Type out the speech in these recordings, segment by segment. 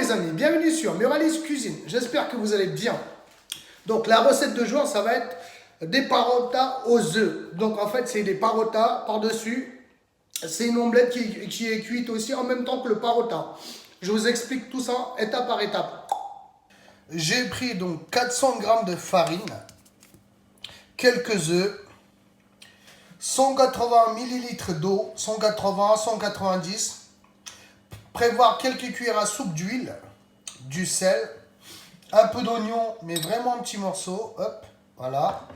les amis, bienvenue sur Muralis Cuisine, j'espère que vous allez bien. Donc la recette de jour, ça va être des parotas aux œufs. Donc en fait c'est des parotas par-dessus, c'est une omelette qui est cuite aussi en même temps que le parota. Je vous explique tout ça étape par étape. J'ai pris donc 400 g de farine, quelques œufs, 180 ml d'eau, 180, 190. Prévoir quelques cuillères à soupe d'huile, du sel, un peu d'oignon, mais vraiment un petit morceau, hop, voilà,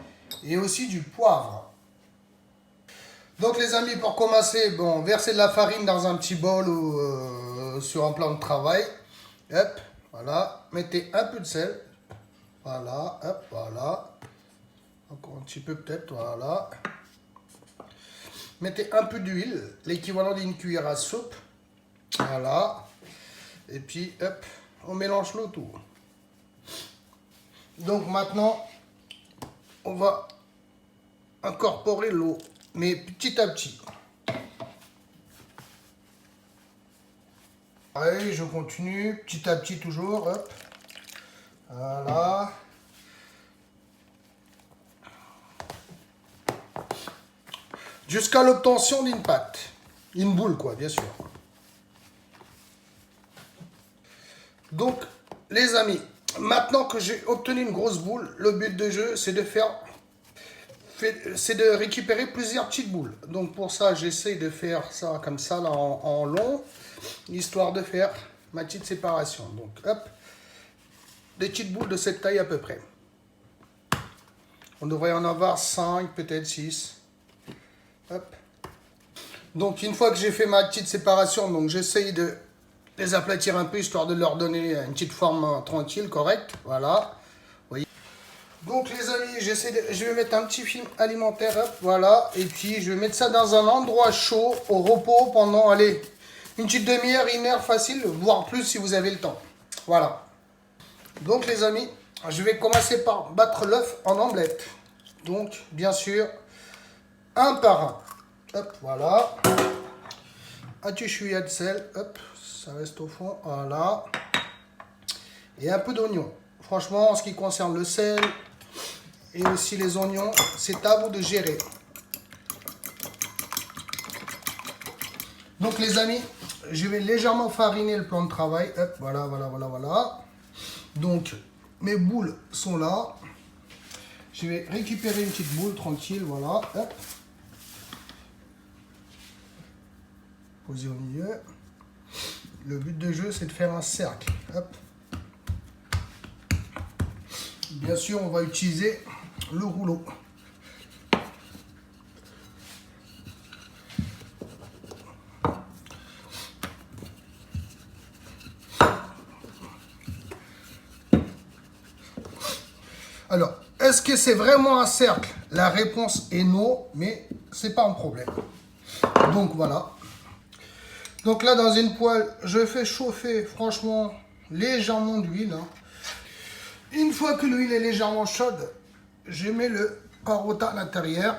et aussi du poivre. Donc les amis, pour commencer, bon, versez de la farine dans un petit bol ou sur un plan de travail, hop, voilà, mettez un peu de sel, voilà, hop, voilà, encore un petit peu peut-être, voilà. Mettez un peu d'huile, l'équivalent d'une cuillère à soupe. Voilà. Et puis, hop, on mélange le tout. Donc maintenant, on va incorporer l'eau, mais petit à petit. Allez, je continue, petit à petit toujours, hop. Voilà. Jusqu'à l'obtention d'une pâte. Une boule, quoi, bien sûr. Donc, les amis, maintenant que j'ai obtenu une grosse boule, le but de jeu, c'est de récupérer plusieurs petites boules. Donc, pour ça, j'essaye de faire ça comme ça, là, en long, histoire de faire ma petite séparation. Donc, hop, des petites boules de cette taille à peu près. On devrait en avoir 5, peut-être 6. Hop. Donc, une fois que j'ai fait ma petite séparation, donc j'essaye de les aplatir un peu, histoire de leur donner une petite forme tranquille, correcte. Voilà. Voyez. Donc les amis, je vais mettre un petit film alimentaire, hop, voilà. Et puis je vais mettre ça dans un endroit chaud, au repos, pendant, allez, une petite demi-heure, 1 heure facile, voire plus si vous avez le temps. Voilà. Donc les amis, je vais commencer par battre l'œuf en omelette. Donc, bien sûr, un par un. Hop, voilà. Un petit chouïa de sel, hop. Ça reste au fond, voilà. Et un peu d'oignon. Franchement, en ce qui concerne le sel et aussi les oignons, c'est à vous de gérer. Donc les amis, je vais légèrement fariner le plan de travail. Hop, voilà, voilà, voilà, voilà. Donc, mes boules sont là. Je vais récupérer une petite boule tranquille, voilà. Hop. Poser au milieu. Le but de jeu, c'est de faire un cercle. Hop. Bien sûr, on va utiliser le rouleau. Alors, est-ce que c'est vraiment un cercle? La réponse est non, mais c'est pas un problème. Donc voilà. Donc là, dans une poêle, je fais chauffer, franchement, légèrement d'huile. Hein. Une fois que l'huile est légèrement chaude, je mets le parota à l'intérieur.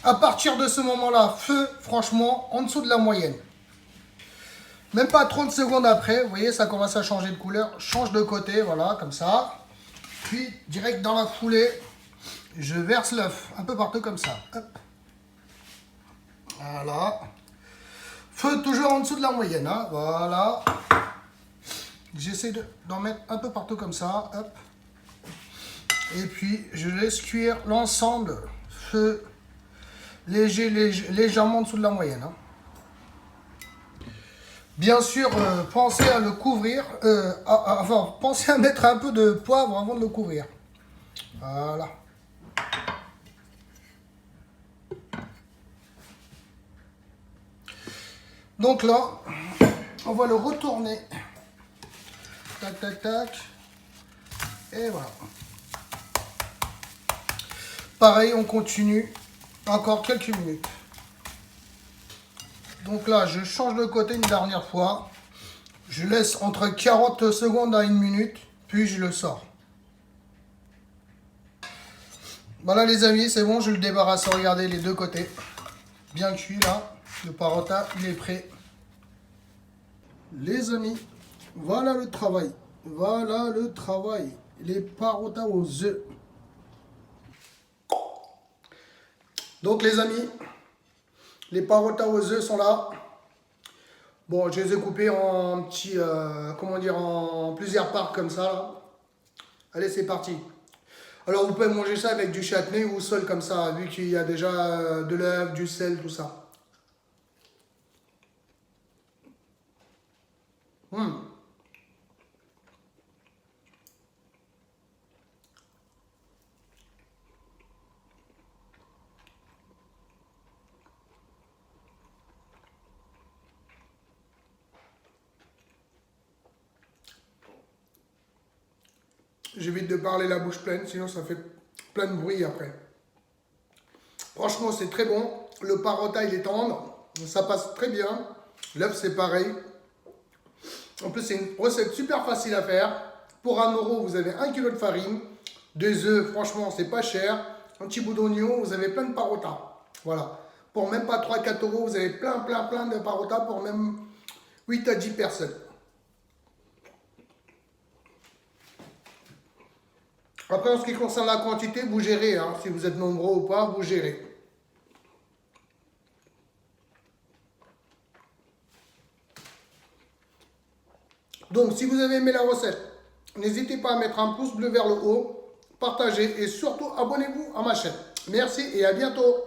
À partir de ce moment-là, feu, franchement, en dessous de la moyenne. Même pas 30 secondes après, vous voyez, ça commence à changer de couleur. Change de côté, voilà, comme ça. Puis, direct dans la foulée, je verse l'œuf, un peu partout comme ça. Hop. Voilà. Feu toujours en dessous de la moyenne, hein, voilà. J'essaie d'en mettre un peu partout comme ça, hop. Et puis, je laisse cuire l'ensemble, feu légèrement en dessous de la moyenne. Hein. Bien sûr, pensez à le couvrir, pensez à mettre un peu de poivre avant de le couvrir. Voilà. Donc là, on va le retourner. Tac, tac, tac. Et voilà. Pareil, on continue encore quelques minutes. Donc là, je change de côté une dernière fois. Je laisse entre 40 secondes à 1 minute, puis je le sors. Voilà les amis, c'est bon, je le débarrasse. Regardez les deux côtés. Bien cuit là. Le parota, il est prêt. Les amis, Voilà le travail. Voilà le travail. Les parotas aux œufs. Donc les amis, les parotas aux œufs sont là. Bon, je les ai coupés en petits, comment dire, en plusieurs parts comme ça. Là. Allez, c'est parti. Alors vous pouvez manger ça avec du chutney ou seul comme ça, vu qu'il y a déjà de l'œuf, du sel, tout ça. J'évite de parler la bouche pleine, sinon ça fait plein de bruit après. Franchement, c'est très bon. Le parota, il est tendre. Ça passe très bien. L'œuf, c'est pareil. En plus, c'est une recette super facile à faire. Pour 1 €, vous avez 1 kg de farine. 2 œufs, franchement, c'est pas cher. Un petit bout d'oignon, vous avez plein de parotas. Voilà. Pour même pas 3-4 €, vous avez plein de parotas pour même 8 à 10 personnes. Après, en ce qui concerne la quantité, vous gérez. Hein. Si vous êtes nombreux ou pas, vous gérez. Donc, si vous avez aimé la recette, n'hésitez pas à mettre un pouce bleu vers le haut, partagez et surtout abonnez-vous à ma chaîne. Merci et à bientôt.